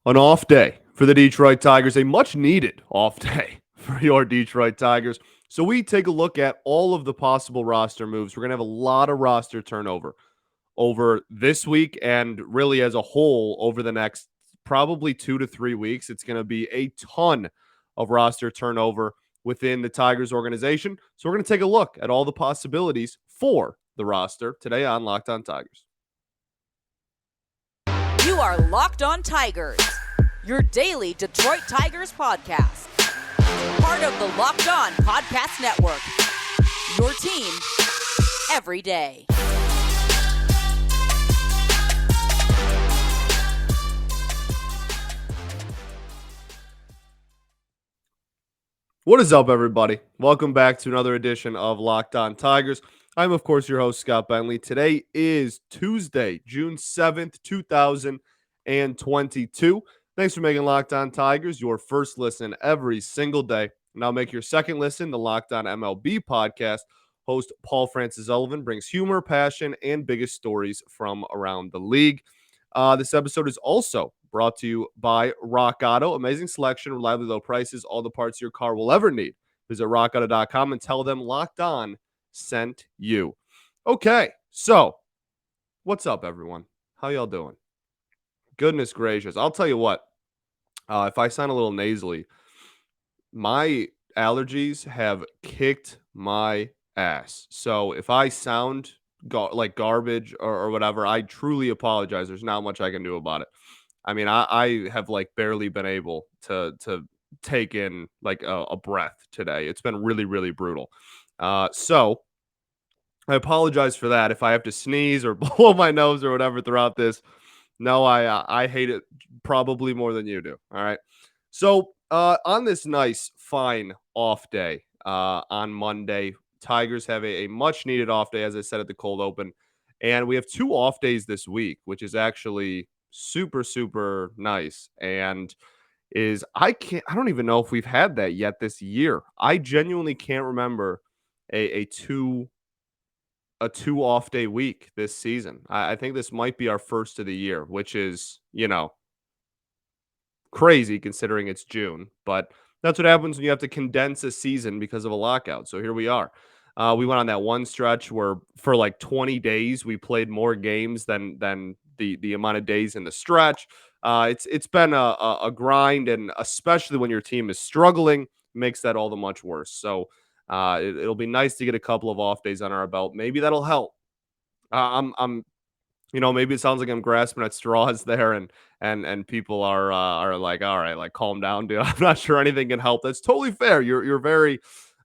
An off day for the Detroit Tigers, a much needed off day for your Detroit Tigers. So we take a look at all of the possible roster moves. We're going to have a lot of roster turnover over this week and really as a whole over the next probably 2 to 3 weeks. It's going to be a ton of roster turnover within the Tigers organization. So we're going to take a look at all the possibilities for the roster today on Locked On Tigers. You are Locked On Tigers, your daily Detroit Tigers podcast. Part of the Locked On Podcast Network, your team every day. What is up, everybody? Welcome back to another edition of Locked On Tigers. I'm, of course, your host, Scott Bentley. Today is Tuesday, June 7th, 2022. Thanks for making Locked On Tigers your first listen every single day. Now make your second listen the Locked On MLB podcast. Host Paul Francis Sullivan brings humor, passion, and biggest stories from around the league. This episode is also brought to you by Rock Auto. Amazing selection, reliably low prices, all the parts your car will ever need. Visit rockauto.com and tell them Locked On sent you. Okay, so what's up, everyone? How y'all doing? Goodness gracious. I'll tell you what, if I sound a little nasally, my allergies have kicked my ass. So if I sound like garbage or whatever, I truly apologize. There's not much I can do about it. I mean, I have like barely been able to take in like a breath today. It's been really, really brutal. So I apologize for that. If I have to sneeze or blow my nose or whatever throughout this, no, I hate it probably more than you do. All right. So on this nice, fine off day on Monday, Tigers have a much needed off day, as I said at the cold open. And we have two off days this week, which is actually super, super nice. And I don't even know if we've had that yet this year. I genuinely can't remember a two off day week this season. I think this might be our first of the year, which is, crazy considering it's June, but that's what happens when you have to condense a season because of a lockout. So here we are. We went on that one stretch where for like 20 days we played more games than the amount of days in the stretch. It's been a grind, and especially when your team is struggling, makes that all the much worse. So it'll be nice to get a couple of off days on our belt. Maybe that'll help. I'm maybe it sounds like I'm grasping at straws there, and people are like, all right, like calm down, dude. I'm not sure anything can help. That's totally fair. You're very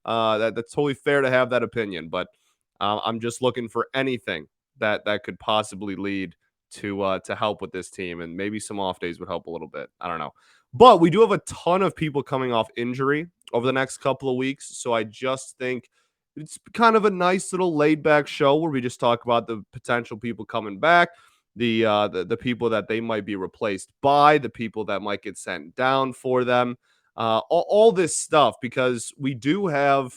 that's totally fair to have that opinion, but I'm just looking for anything that could possibly lead to help with this team, and maybe some off days would help a little bit. I don't know, but we do have a ton of people coming off injury over the next couple of weeks, so I just think it's kind of a nice little laid back show where we just talk about the potential people coming back, the people that they might be replaced by, the people that might get sent down for them, all this stuff, because we do have.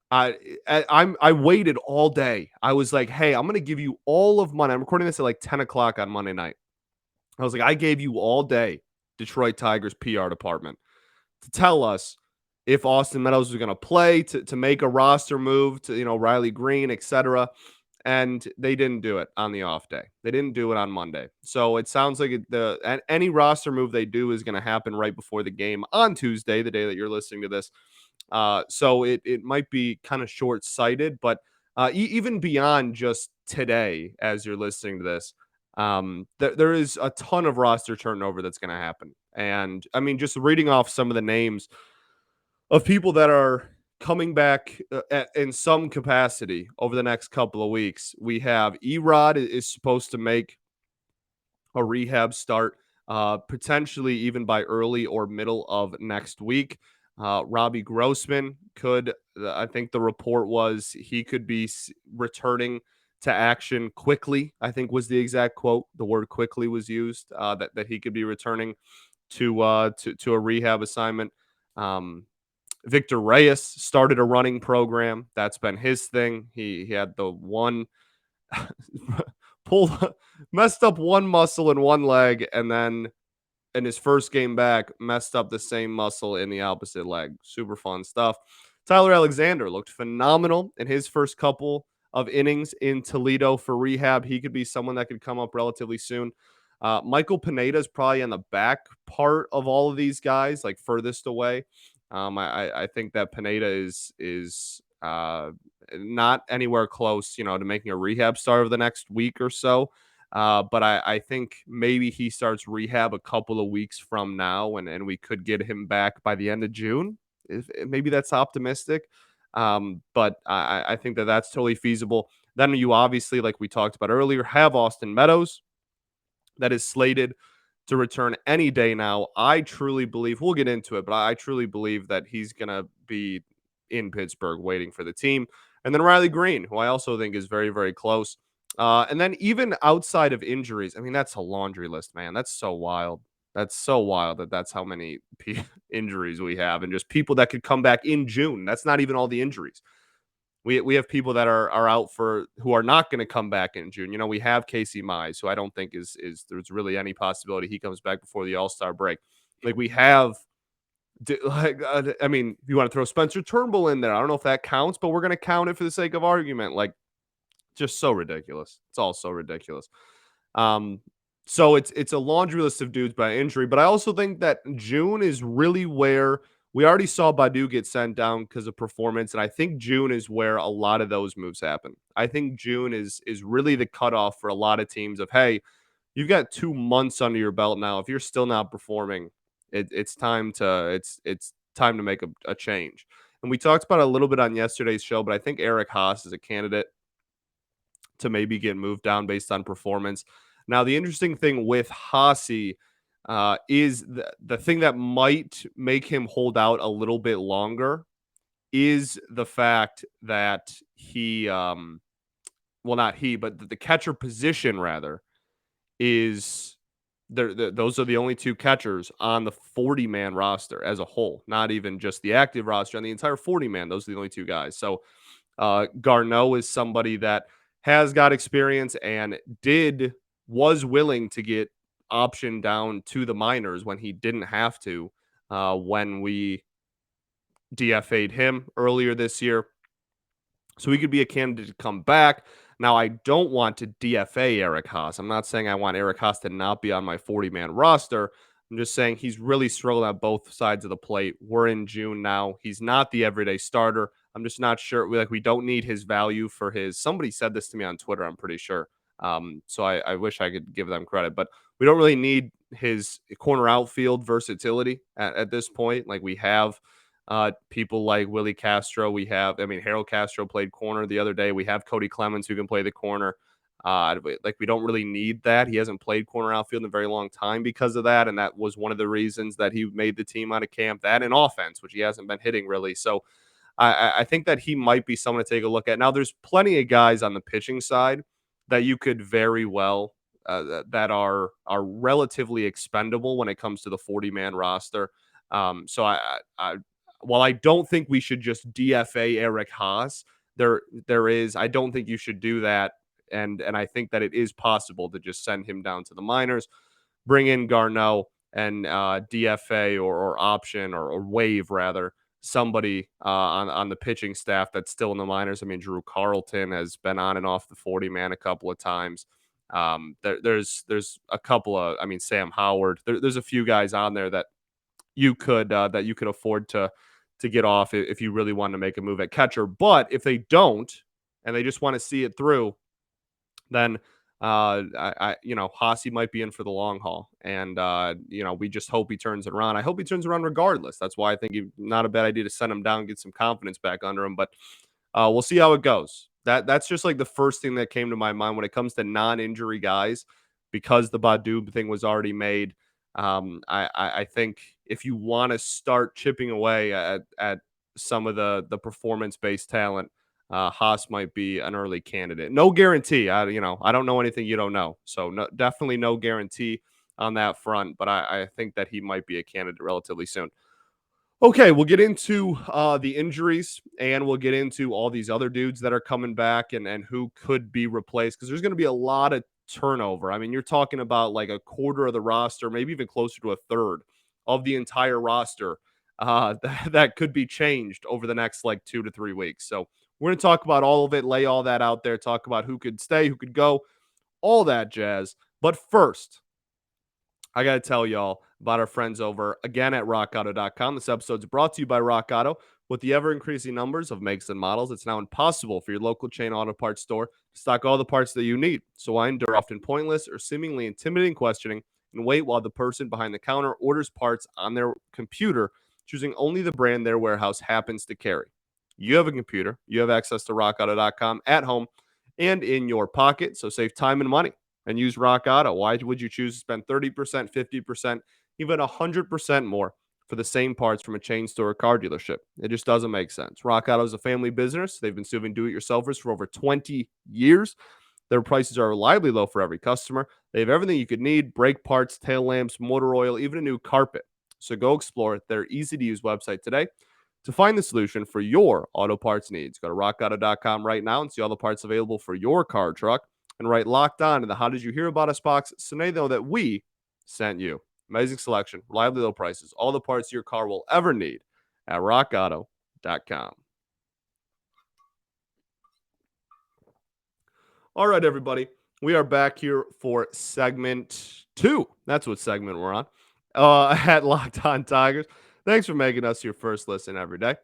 I waited all day. I was like, hey, I'm gonna give you all of Monday. I'm recording this at like 10 o'clock on Monday night. I was like, I gave you all day, Detroit Tigers PR department, to tell us if Austin Meadows was going to play, to make a roster move to, Riley Greene, etc. And they didn't do it on the off day. They didn't do it on Monday. So it sounds like any roster move they do is going to happen right before the game on Tuesday, the day that you're listening to this. So it might be kind of short-sighted, but even beyond just today, as you're listening to this, there is a ton of roster turnover that's going to happen. And I mean, just reading off some of the names of people that are coming back in some capacity over the next couple of weeks. We have Erod is supposed to make a rehab start, potentially even by early or middle of next week. Robbie Grossman could, I think the report was he could be returning to action quickly, I think was the exact quote. The word quickly was used, that he could be returning to a rehab assignment. Victor Reyes started a running program. That's been his thing. He had the one pulled messed up one muscle in one leg, and then in his first game back, messed up the same muscle in the opposite leg. Super fun stuff. Tyler Alexander looked phenomenal in his first couple of innings in Toledo for rehab. He could be someone that could come up relatively soon. Michael Pineda is probably in the back part of all of these guys, like furthest away. I think that Pineda is not anywhere close, to making a rehab start over the next week or so. But I think maybe he starts rehab a couple of weeks from now, and we could get him back by the end of June. Maybe that's optimistic. But I think that that's totally feasible. Then you obviously, like we talked about earlier, have Austin Meadows that is slated to return any day now. I truly believe, we'll get into it, but I truly believe that he's going to be in Pittsburgh waiting for the team. And then Riley Greene, who I also think is very, very close. And then even outside of injuries, I mean, that's a laundry list, man. That's so wild. That's so wild that's how many injuries we have, and just people that could come back in June. That's not even all the injuries. We have people that are out for, who are not going to come back in June. We have Casey Mize, who I don't think is there's really any possibility he comes back before the All-Star break. Like we have, I mean, if you want to throw Spencer Turnbull in there, I don't know if that counts, but we're going to count it for the sake of argument. Like, just so ridiculous. It's all so ridiculous. So it's a laundry list of dudes by injury, but I also think that June is really where we already saw Badu get sent down because of performance, and I think June is where a lot of those moves happen. I think June is really the cutoff for a lot of teams of, hey, you've got 2 months under your belt now. If you're still not performing, it's time to make a change. And we talked about it a little bit on yesterday's show, but I think Eric Haas is a candidate to maybe get moved down based on performance. Now, the interesting thing with Hossie is the thing that might make him hold out a little bit longer is the fact that he, well, not he, but the catcher position rather is those are the only 2 catchers on the 40-man roster as a whole, not even just the active roster on the entire 40-man. Those are the only 2 guys. So Garneau is somebody that has got experience and was willing to get optioned down to the minors when he didn't have to, when we DFA'd him earlier this year. So he could be a candidate to come back. Now, I don't want to DFA Eric Haas. I'm not saying I want Eric Haas to not be on my 40-man roster. I'm just saying he's really struggled on both sides of the plate. We're in June now. He's not the everyday starter. I'm just not sure. We don't need his value for his. Somebody said this to me on Twitter, I'm pretty sure. So I wish I could give them credit, but we don't really need his corner outfield versatility at this point. Like we have people like Willie Castro. Harold Castro played corner the other day. We have Cody Clemens who can play the corner. We don't really need that. He hasn't played corner outfield in a very long time because of that, and that was one of the reasons that he made the team out of camp. That and offense, which he hasn't been hitting really. So I think that he might be someone to take a look at. Now, there's plenty of guys on the pitching side that you could very well that are relatively expendable when it comes to the 40-man roster. So while I don't think we should just DFA Eric Haas, I don't think you should do that. And I think that it is possible to just send him down to the minors, bring in Garneau, and DFA or option or waive rather somebody on the pitching staff that's still in the minors. I mean, Drew Carlton has been on and off the 40-man a couple of times. There's a couple of, Sam Howard. There's a few guys on there that you could afford to get off if you really want to make a move at catcher. But if they don't and they just want to see it through, then Hossie might be in for the long haul. And we just hope he turns it around. I hope he turns around regardless. That's why I think not a bad idea to send him down, get some confidence back under him. But we'll see how it goes. That's just like the first thing that came to my mind when it comes to non-injury guys, because the Badu thing was already made. I think if you want to start chipping away at some of the performance-based talent, Haas might be an early candidate. No guarantee. I don't know anything you don't know. So definitely no guarantee on that front, but I think that he might be a candidate relatively soon. Okay, we'll get into the injuries, and we'll get into all these other dudes that are coming back and who could be replaced, because there's going to be a lot of turnover. I mean, you're talking about like a quarter of the roster, maybe even closer to a third of the entire roster that could be changed over the next like 2 to 3 weeks. So we're going to talk about all of it, lay all that out there, talk about who could stay, who could go, all that jazz. But first, I got to tell y'all about our friends over again at rockauto.com. This episode is brought to you by Rock Auto. With the ever increasing numbers of makes and models, it's now impossible for your local chain auto parts store to stock all the parts that you need. So why endure often pointless or seemingly intimidating questioning and wait while the person behind the counter orders parts on their computer, choosing only the brand their warehouse happens to carry? You have a computer, you have access to rockauto.com at home and in your pocket, so save time and money and use Rock Auto. Why would you choose to spend 30%, 50%, even 100% more for the same parts from a chain store or car dealership? It just doesn't make sense. Rock Auto is a family business. They've been serving do-it-yourselfers for over 20 years. Their prices are reliably low for every customer. They have everything you could need: brake parts, tail lamps, motor oil, even a new carpet. So go explore their easy-to-use website today to find the solution for your auto parts needs. Go to rockauto.com right now and see all the parts available for your car or truck, and write "Locked On" in the "How did you hear about us" box so they know that we sent you. Amazing selection, reliably low prices, all the parts your car will ever need at rockauto.com. All right, everybody. We are back here for segment 2. That's what segment we're on at Locked On Tigers. Thanks for making us your first listen every day.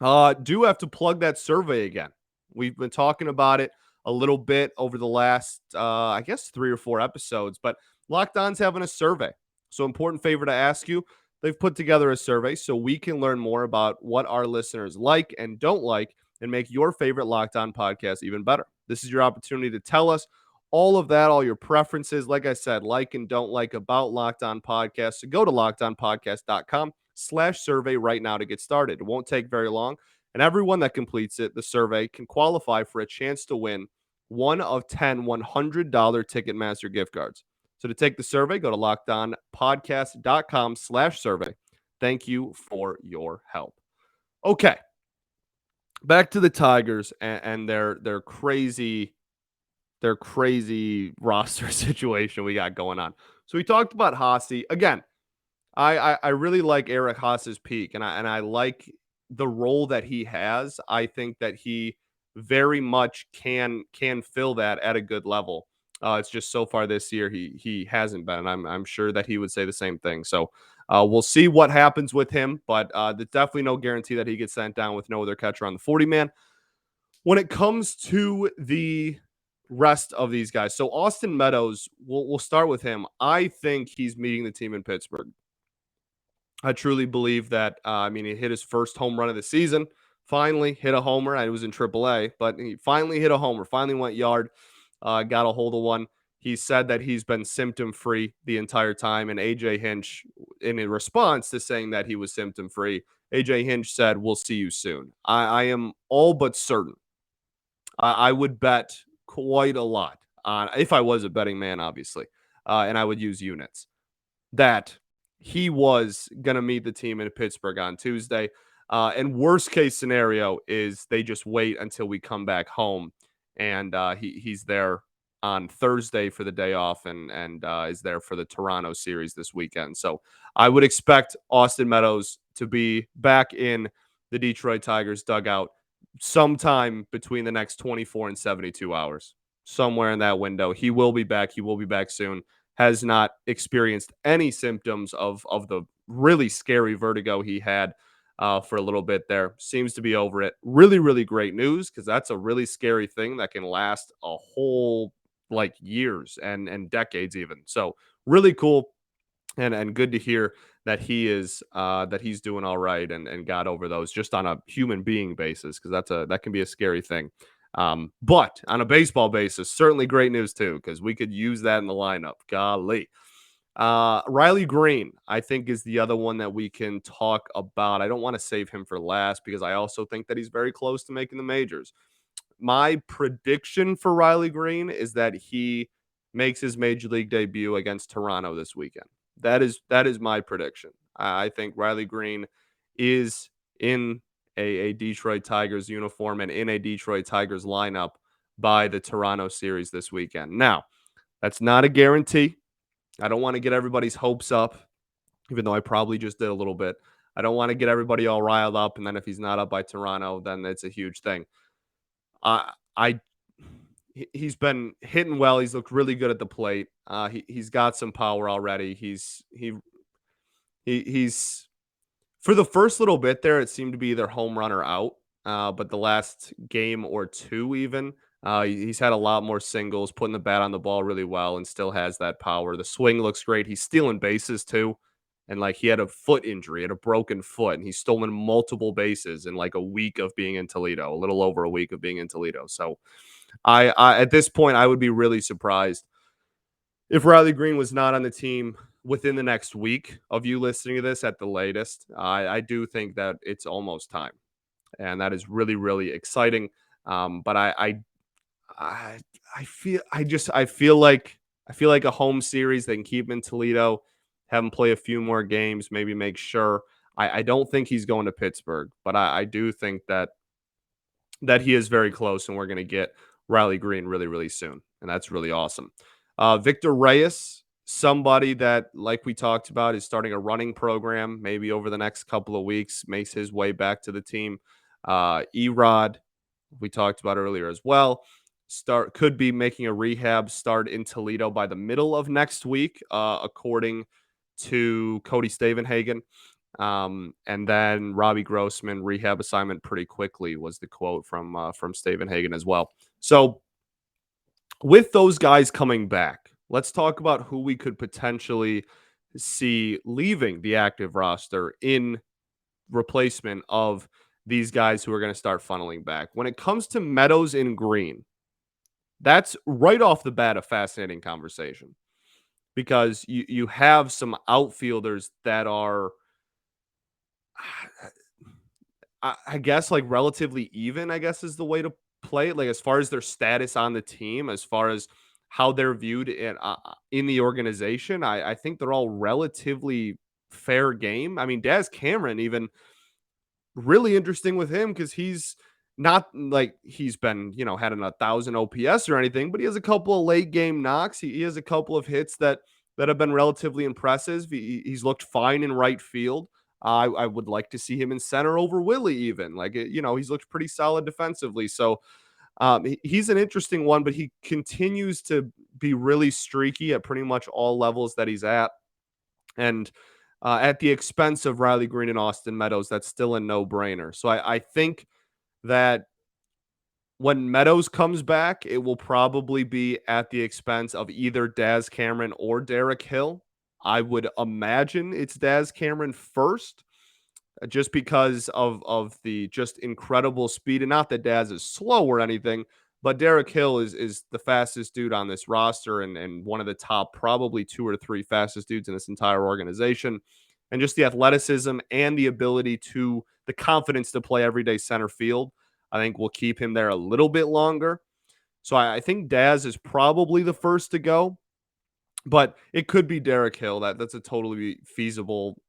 Do have to plug that survey again. We've been talking about it a little bit over the last, I guess, 3 or 4 episodes, but Locked On's having a survey. So, important favor to ask you. They've put together a survey so we can learn more about what our listeners like and don't like and make your favorite Locked On podcast even better. This is your opportunity to tell us all of that, all your preferences, like I said, like and don't like about Locked On Podcasts. So go to lockedonpodcast.com/survey right now to get started. It won't take very long. And everyone that completes it, the survey, can qualify for a chance to win one of 10 $100 Ticketmaster gift cards. So to take the survey, go to lockedonpodcast.com/survey. Thank you for your help. Okay. Back to the Tigers and their crazy roster situation we got going on. So we talked about Hossie. Again, I really like Eric Haas's peak, and I like the role that he has. I think that he very much can fill that at a good level. It's just so far this year he hasn't been. I'm sure that he would say the same thing. So we'll see what happens with him, but there's definitely no guarantee that he gets sent down with no other catcher on the 40 man. When it comes to the rest of these guys, so Austin Meadows, we'll start with him. I think he's meeting the team in Pittsburgh. I truly believe that. He hit his first home run of the season. Finally hit a homer. It was in AAA, but he finally hit a homer. Finally went yard. Got a hold of one. He said that he's been symptom free the entire time. And AJ Hinch, in a response to saying that he was symptom free, AJ Hinch said, "We'll see you soon." I am all but certain. I would bet quite a lot on, if I was a betting man, obviously, and I would use units, that he was going to meet the team in Pittsburgh on Tuesday. And worst case scenario is they just wait until we come back home, and he's there on Thursday for the day off, and is there for the Toronto series this weekend. So I would expect Austin Meadows to be back in the Detroit Tigers dugout sometime between the next 24 and 72 hours, somewhere in that window. He will be back. He will be back soon. Has not experienced any symptoms of the really scary vertigo he had for a little bit there. Seems to be over it. Really, really great news, because that's a really scary thing that can last a whole like years and decades even. So really cool and good to hear that he's doing all right and got over those just on a human being basis, because that can be a scary thing. But on a baseball basis, certainly great news too, because we could use that in the lineup. Golly. Riley Greene, I think, is the other one that we can talk about. I don't want to save him for last because I also think that he's very close to making the majors. My prediction for Riley Greene is that he makes his major league debut against Toronto this weekend. That is my prediction. I think Riley Greene is in a Detroit Tigers uniform and in a Detroit Tigers lineup by the Toronto series this weekend. Now, That's not a guarantee. I don't want to get everybody's hopes up, even though I probably just did a little bit. I don't want to get everybody all riled up, and then if he's not up by Toronto, then it's a huge thing. I he's been hitting well. He's looked really good at the plate. He's got some power already. He's for the first little bit there, it seemed to be either home run or out. But the last game or two, even he's had a lot more singles, putting the bat on the ball really well, and still has that power. The swing looks great. He's stealing bases too, and like he had a foot injury, had a broken foot, and he's stolen multiple bases in like a week of being in Toledo, a little over a week of being in Toledo. So I at this point, I would be really surprised if Riley Greene was not on the team within the next week of you listening to this at the latest. I do think that it's almost time, and that is really, really exciting. But I, I feel like a home series. They can keep him in Toledo, have him play a few more games, maybe make sure. I don't think he's going to Pittsburgh, but I do think that he is very close, and we're going to get Riley Greene really, really soon, and that's really awesome. Victor Reyes, somebody that, like we talked about, is starting a running program maybe over the next couple of weeks, makes his way back to the team. Erod, we talked about earlier as well, could be making a rehab start in Toledo by the middle of next week, according to Cody Stavenhagen. And then Robbie Grossman rehab assignment pretty quickly was the quote from Stavenhagen as well. So with those guys coming back, let's talk about who we could potentially see leaving the active roster in replacement of these guys who are going to start funneling back. When it comes to Meadows and Greene, that's right off the bat a fascinating conversation because you have some outfielders that are I guess like relatively even, I guess is the way to play it. Like as far as their status on the team, as far as how they're viewed in the organization, I think they're all relatively fair game. I mean, Daz Cameron even really interesting with him because he's not like he's been, had an 1,000 OPS or anything, but he has a couple of late game knocks. He has a couple of hits that have been relatively impressive. He's looked fine in right field. I would like to see him in center over Willie, even like he's looked pretty solid defensively. So he's an interesting one, but he continues to be really streaky at pretty much all levels that he's at. And at the expense of Riley Greene and Austin Meadows, that's still a no-brainer. So I think that when Meadows comes back, it will probably be at the expense of either Daz Cameron or Derek Hill. I would imagine it's Daz Cameron first, just because of the just incredible speed. And not that Daz is slow or anything, but Derek Hill is the fastest dude on this roster and one of the top probably 2 or 3 fastest dudes in this entire organization. And just the athleticism and the confidence to play everyday center field, I think will keep him there a little bit longer. So I think Daz is probably the first to go, but it could be Derek Hill. That's a totally feasible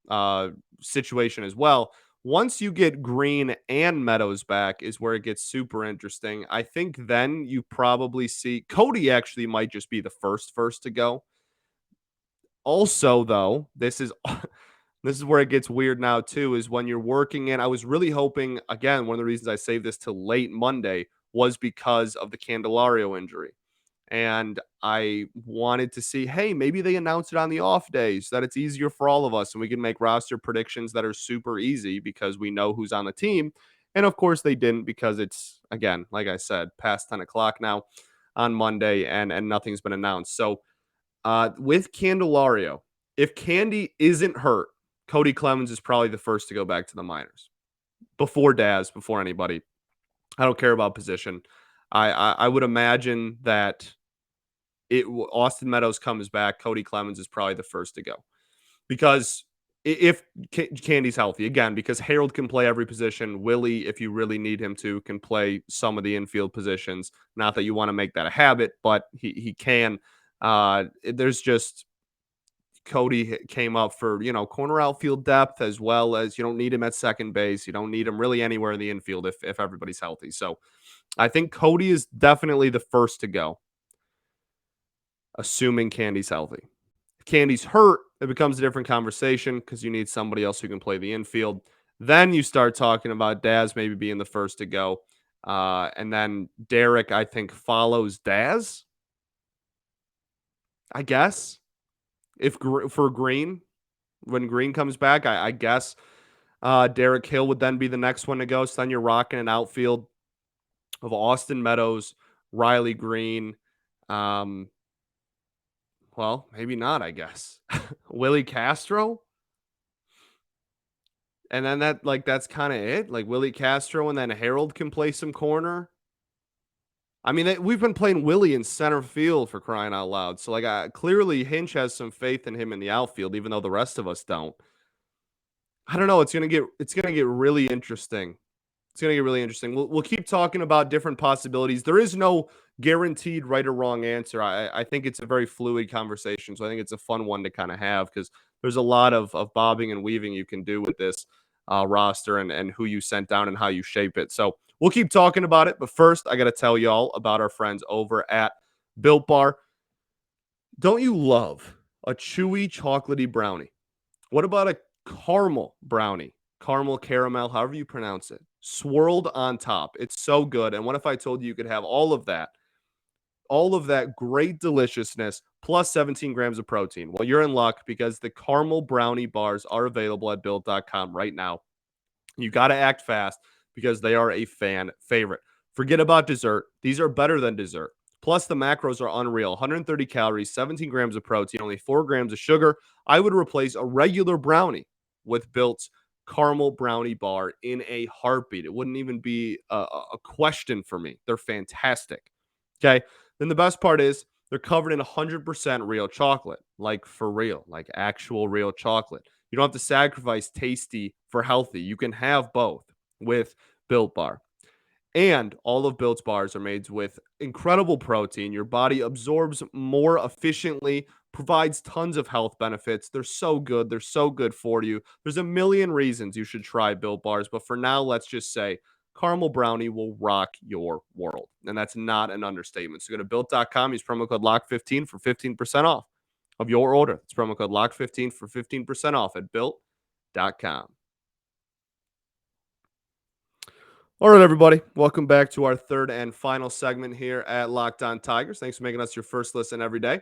situation as well. Once you get Greene and Meadows back is where it gets super interesting. I think then you probably see Cody actually might just be the first to go. Also, though, this is this is where it gets weird now too, is when you're working in. I was really hoping, again, one of the reasons I saved this till late Monday was because of the Candelario injury. And I wanted to see, hey, maybe they announce it on the off days so that it's easier for all of us and we can make roster predictions that are super easy because we know who's on the team. And of course they didn't, because it's, again, like I said, past 10 o'clock now on Monday and nothing's been announced. So with Candelario, if Candy isn't hurt, Cody Clemens is probably the first to go back to the minors before Daz, before anybody. I don't care about position. I would imagine that Austin Meadows comes back, Cody Clemens is probably the first to go. Because if Candy's healthy, again, because Harold can play every position. Willie, if you really need him to, can play some of the infield positions. Not that you want to make that a habit, but he can. There's just Cody came up for, corner outfield depth, as well as you don't need him at second base. You don't need him really anywhere in the infield if everybody's healthy. So I think Cody is definitely the first to go. assuming Candy's healthy. If Candy's hurt, it becomes a different conversation because you need somebody else who can play the infield. Then you start talking about Daz maybe being the first to go. And then Derek, I think, follows Daz, I guess. If for Greene, when Greene comes back, I guess Derek Hill would then be the next one to go. So then you're rocking an outfield of Austin Meadows, Riley Greene. Well, maybe not, I guess. Willie Castro. And then that's kind of it. Like Willie Castro, and then Harold can play some corner. I mean, we've been playing Willie in center field for crying out loud. So clearly Hinch has some faith in him in the outfield, even though the rest of us don't. I don't know. It's gonna get really interesting. It's gonna get really interesting. We'll keep talking about different possibilities. There is no guaranteed right or wrong answer. I think it's a very fluid conversation. So I think it's a fun one to kind of have because there's a lot of bobbing and weaving you can do with this roster and who you sent down and how you shape it. So we'll keep talking about it. But first, I got to tell y'all about our friends over at Built Bar. Don't you love a chewy, chocolatey brownie? What about a caramel brownie? Caramel, caramel, however you pronounce it, swirled on top. It's so good. And what if I told you you could have all of that great deliciousness plus 17 grams of protein? Well, you're in luck because the caramel brownie bars are available at built.com right now. You got to act fast because they are a fan favorite. Forget about dessert. These are better than dessert. Plus, the macros are unreal. 130 calories, 17 grams of protein, only 4 grams of sugar. I would replace a regular brownie with Built's caramel brownie bar in a heartbeat. It wouldn't even be a question for me. They're fantastic. Okay. Then the best part is they're covered in 100% real chocolate, like for real, like actual real chocolate. You don't have to sacrifice tasty for healthy. You can have both with Built Bar. And all of Built's bars are made with incredible protein. Your body absorbs more efficiently, provides tons of health benefits. They're so good. They're so good for you. There's a million reasons you should try Built Bars, but for now, let's just say caramel brownie will rock your world. And that's not an understatement. So go to built.com, use promo code LOCK15 for 15% off of your order. It's promo code LOCK15 for 15% off at built.com. All right, everybody. Welcome back to our third and final segment here at Locked On Tigers. Thanks for making us your first listen every day.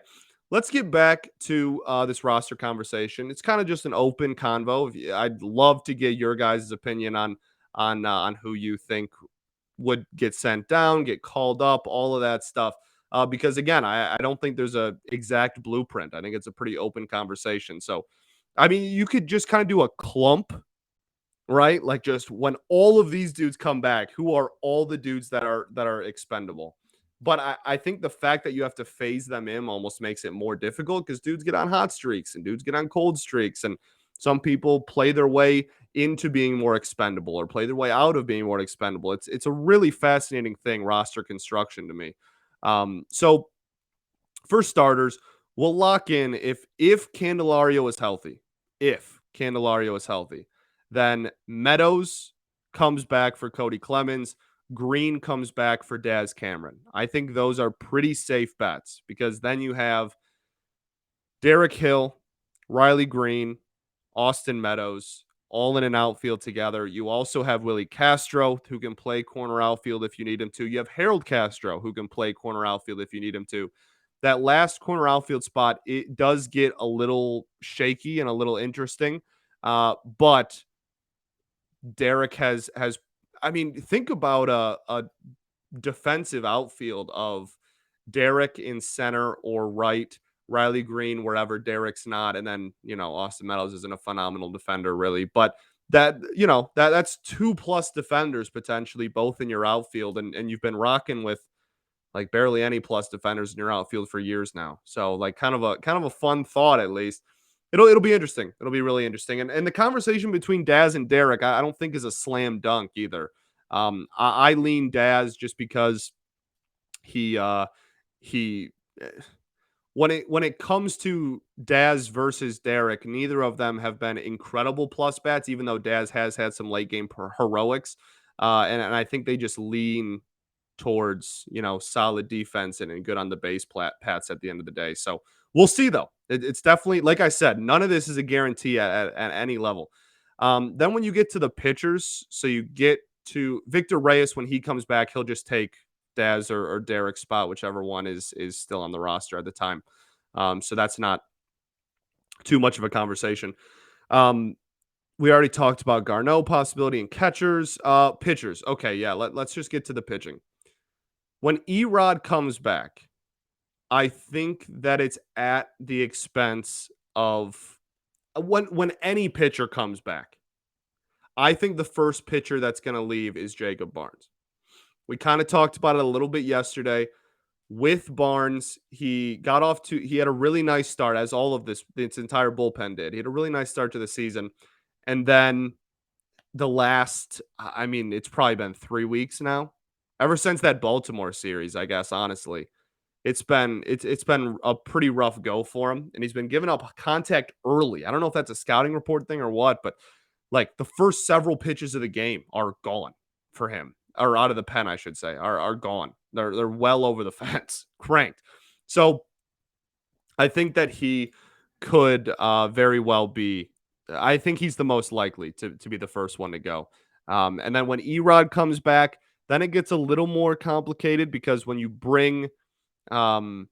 Let's get back to this roster conversation. It's kind of just an open convo. I'd love to get your guys' opinion on who you think would get sent down, get called up, all of that stuff. Because again, I don't think there's a exact blueprint. I think it's a pretty open conversation. So, I mean, you could just kind of do a clump, right? Like just when all of these dudes come back, who are all the dudes that are expendable? But I think the fact that you have to phase them in almost makes it more difficult because dudes get on hot streaks and dudes get on cold streaks. And some people play their way into being more expendable or play their way out of being more expendable. It's a really fascinating thing, roster construction to me. So for starters, we'll lock in if Candelario is healthy. If Candelario is healthy, then Meadows comes back for Cody Clemens. Greene comes back for Daz Cameron. I think those are pretty safe bets because then you have Derek Hill, Riley Greene, Austin Meadows, all in an outfield together. You also have Willie Castro, who can play corner outfield if you need him to. You have Harold Castro, who can play corner outfield if you need him to. That last corner outfield spot, it does get a little shaky and a little interesting. But Derek has I mean, think about a defensive outfield of Derek in center or right, Riley Greene wherever Derek's not, and then Austin Meadows isn't a phenomenal defender really, but that's 2+ defenders potentially both in your outfield, and you've been rocking with like barely any plus defenders in your outfield for years now. So like kind of a fun thought at least. It'll be interesting. It'll be really interesting. And the conversation between Daz and Derek, I don't think is a slam dunk either. I lean Daz just because he when it comes to Daz versus Derek, neither of them have been incredible plus bats, even though Daz has had some late game heroics. And I think they just lean towards, solid defense and good on the base pats at the end of the day. So we'll see, though. It's definitely, like I said, none of this is a guarantee at any level. Then when you get to the pitchers, so you get to Victor Reyes, when he comes back, he'll just take Daz or Derek's spot, whichever one is still on the roster at the time. So that's not too much of a conversation. We already talked about Garneau possibility and catchers. Pitchers. Okay, yeah, let's just get to the pitching. When Erod comes back, I think that it's at the expense of when any pitcher comes back. I think the first pitcher that's going to leave is Jacob Barnes. We kind of talked about it a little bit yesterday. With Barnes, he had a really nice start, as all of this entire bullpen did. He had a really nice start to the season. And then the last, it's probably been 3 weeks now. Ever since that Baltimore series, I guess, honestly. It's been a pretty rough go for him, and he's been giving up contact early. I don't know if that's a scouting report thing or what, but like the first several pitches of the game are gone for him, or out of the pen, I should say, are gone. They're well over the fence, cranked. So I think that he could very well be. I think he's the most likely to be the first one to go. And then when Erod comes back, then it gets a little more complicated because when you bring I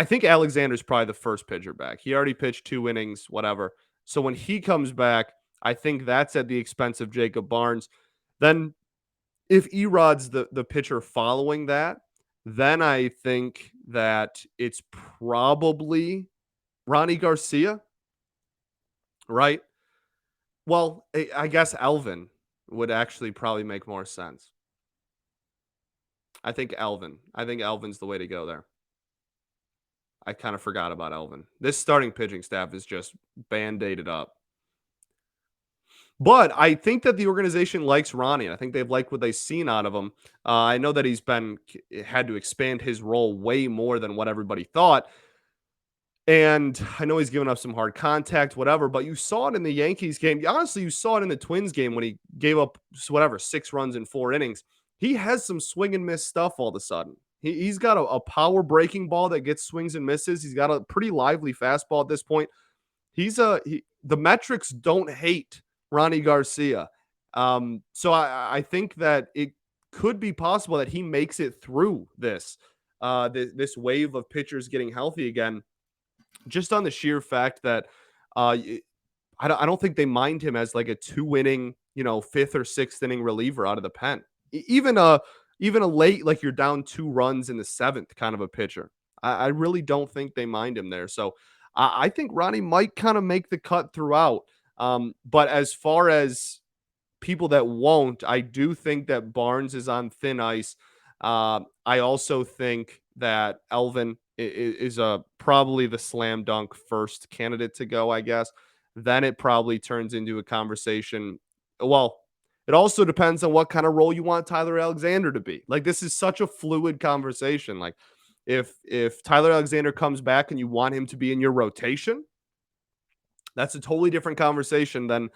think Alexander's probably the first pitcher back. He already pitched 2 innings, whatever. So when he comes back, I think that's at the expense of Jacob Barnes. Then if Erod's the pitcher following that, then I think that it's probably Ronnie Garcia, right? Well, I guess Elvin would actually probably make more sense. I think Elvin's the way to go there. I kind of forgot about Elvin. This starting pitching staff is just band-aided up. But I think that the organization likes Ronnie. I think they've liked what they've seen out of him. I know that he's had to expand his role way more than what everybody thought. And I know he's given up some hard contact, whatever, but you saw it in the Yankees game. Honestly, you saw it in the Twins game when he gave up 6 runs in 4 innings. He has some swing and miss stuff all of a sudden. He's got a power breaking ball that gets swings and misses. He's got a pretty lively fastball at this point. The metrics don't hate Ronnie Garcia. So I think that it could be possible that he makes it through this wave of pitchers getting healthy again, just on the sheer fact that I don't think they mind him as like a 2-inning, 5th or 6th inning reliever out of the pen. Even a late, like you're down 2 runs in the 7th kind of a pitcher. I really don't think they mind him there. So I think Ronnie might kind of make the cut throughout. But as far as people that won't, I do think that Barnes is on thin ice. I also think that Elvin is probably the slam dunk first candidate to go, I guess. Then it probably turns into a conversation. Well, it also depends on what kind of role you want Tyler Alexander to be. Like, this is such a fluid conversation. Like, if Tyler Alexander comes back and you want him to be in your rotation, that's a totally different conversation than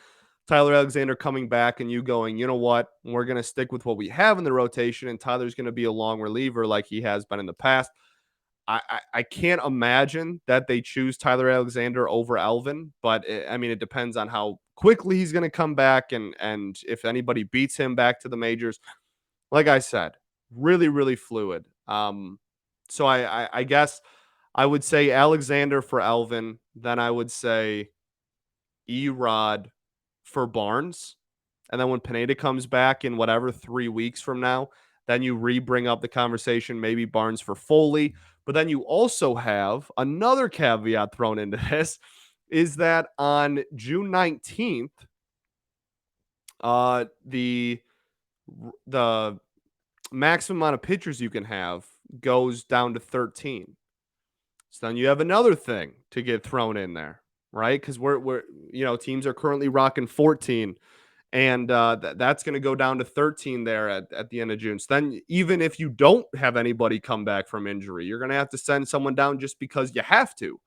Tyler Alexander coming back and you going, you know what, we're going to stick with what we have in the rotation, and Tyler's going to be a long reliever like he has been in the past. I can't imagine that they choose Tyler Alexander over Elvin, but it depends on how quickly he's going to come back and if anybody beats him back to the majors. Like I said, really, really fluid. So I guess I would say Alexander for Elvin. Then I would say Erod for Barnes. And then when Pineda comes back in 3 weeks from now, then you bring up the conversation, maybe Barnes for Foley. But then you also have another caveat thrown into this, is that on June 19th, the maximum amount of pitchers you can have goes down to 13. So then you have another thing to get thrown in there, right? Because we're teams are currently rocking 14. And that's going to go down to 13 there at the end of June. So then even if you don't have anybody come back from injury, you're going to have to send someone down just because you have to.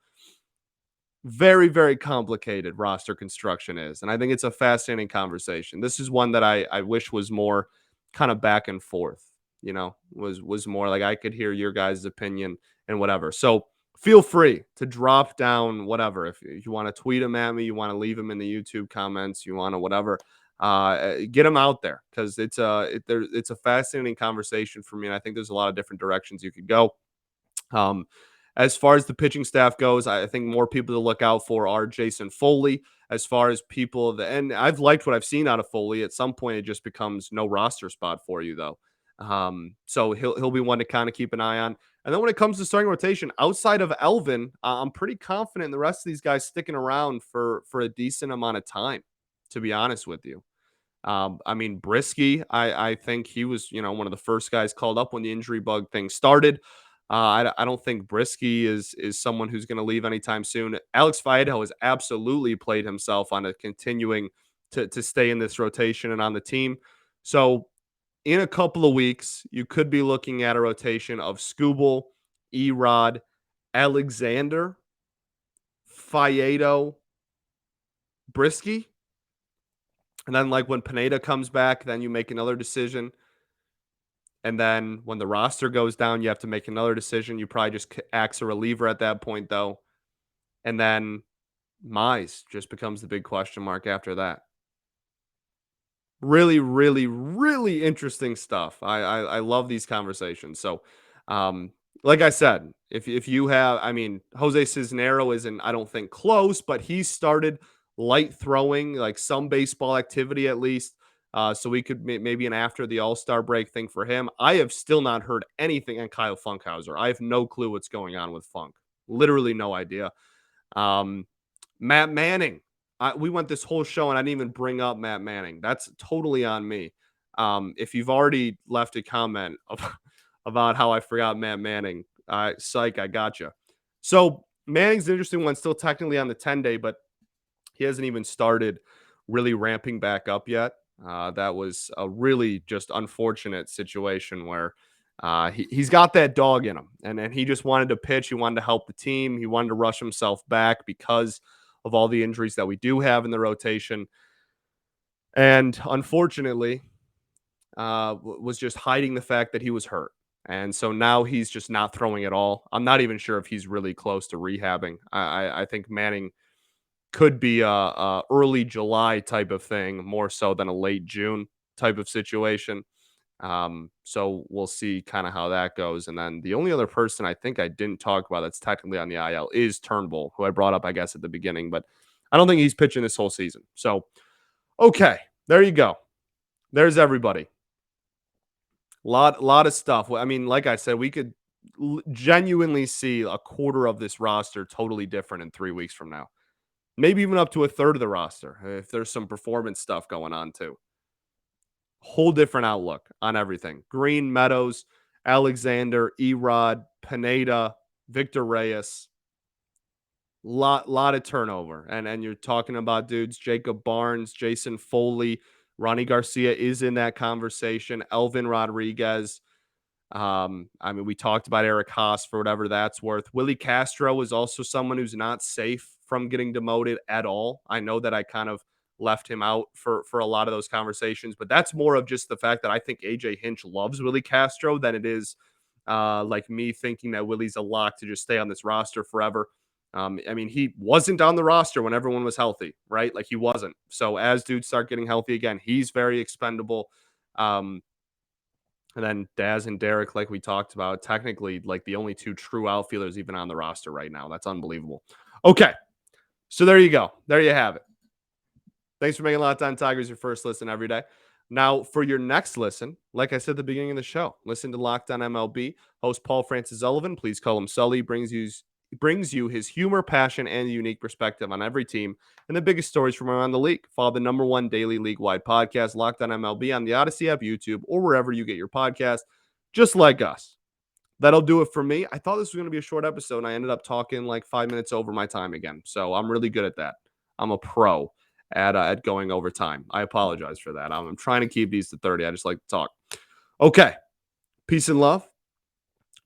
Very, very complicated roster construction is. And I think it's a fascinating conversation. This is one that I wish was more kind of back and forth. was more like I could hear your guys' opinion and whatever. So feel free to drop down whatever. If you want to tweet them at me, you want to leave them in the YouTube comments, you want to whatever, get them out there, because it's a fascinating conversation for me. And I think there's a lot of different directions you could go. Um, as far as the pitching staff goes, I think more people to look out for are Jason Foley. As far as people, and I've liked what I've seen out of Foley. At some point, it just becomes no roster spot for you, though. So he'll be one to kind of keep an eye on. And then when it comes to starting rotation, outside of Elvin, I'm pretty confident in the rest of these guys sticking around for a decent amount of time, to be honest with you. I mean, Brisky, I think he was, one of the first guys called up when the injury bug thing started. I don't think Brisky is someone who's going to leave anytime soon. Alex Faedo has absolutely played himself on a continuing to stay in this rotation and on the team. So in a couple of weeks, you could be looking at a rotation of Skubal, Erod, Alexander, Faedo, Brisky. And then, like, when Pineda comes back, then you make another decision. And then when the roster goes down, you have to make another decision. You probably just axe a reliever at that point, though. And then Mize just becomes the big question mark after that. Really, really, really interesting stuff. I love these conversations. So, like I said, if you have, I mean, Jose Cisnero isn't, I don't think, close, but he started light throwing, like some baseball activity at least. So we could maybe an after the All-Star break thing for him. I have still not heard anything on Kyle Funkhauser. I have no clue what's going on with Funk. Literally no idea. Matt Manning. We went this whole show and I didn't even bring up Matt Manning. That's totally on me. If you've already left a comment about how I forgot Matt Manning, psych, I gotcha. So Manning's an interesting one, still technically on the 10-day, but he hasn't even started really ramping back up yet. That was a really just unfortunate situation where he's got that dog in him, and he just wanted to pitch. He wanted to help the team. He wanted to rush himself back because of all the injuries that we do have in the rotation. And unfortunately, was just hiding the fact that he was hurt. And so now he's just not throwing at all. I'm not even sure if he's really close to rehabbing. I think Manning could be a early July type of thing, more so than a late June type of situation. So we'll see kind of how that goes. And then the only other person I think I didn't talk about that's technically on the IL is Turnbull, who I brought up, I guess, at the beginning, but I don't think he's pitching this whole season. So, okay, there you go. There's everybody. Lot of stuff. I mean, like I said, we could genuinely see a quarter of this roster totally different in 3 weeks from now. Maybe even up to a third of the roster if there's some performance stuff going on too. Whole different outlook on everything. Greene, Meadows, Alexander, Erod, Pineda, Victor Reyes. Lot of turnover. And you're talking about dudes, Jacob Barnes, Jason Foley, Ronnie Garcia is in that conversation, Elvin Rodriguez. I mean, we talked about Eric Haas for whatever that's worth. Willie Castro is also someone who's not safe from getting demoted at all. I know that I kind of left him out for a lot of those conversations, but that's more of just the fact that I think AJ Hinch loves Willie Castro than it is like me thinking that Willie's a lock to just stay on this roster forever. I mean, he wasn't on the roster when everyone was healthy, right? Like he wasn't. So as dudes start getting healthy again, he's very expendable. And then Daz and Derek, like we talked about, technically like the only two true outfielders even on the roster right now. That's unbelievable. Okay. So there you go. There you have it. Thanks for making Locked On Tigers your first listen every day. Now, for your next listen, like I said at the beginning of the show, listen to Locked On MLB. Host Paul Francis Sullivan, please call him Sully, brings you his humor, passion, and unique perspective on every team and the biggest stories from around the league. Follow the #1 daily league-wide podcast, Locked On MLB, on the Odyssey app, YouTube, or wherever you get your podcast, just like us. That'll do it for me. I thought this was going to be a short episode, and I ended up talking like 5 minutes over my time again. So I'm really good at that. I'm a pro at going over time. I apologize for that. I'm trying to keep these to 30. I just like to talk. Okay. Peace and love.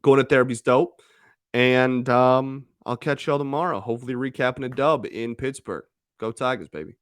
Going to therapy's dope. And I'll catch y'all tomorrow. Hopefully recapping a dub in Pittsburgh. Go Tigers, baby.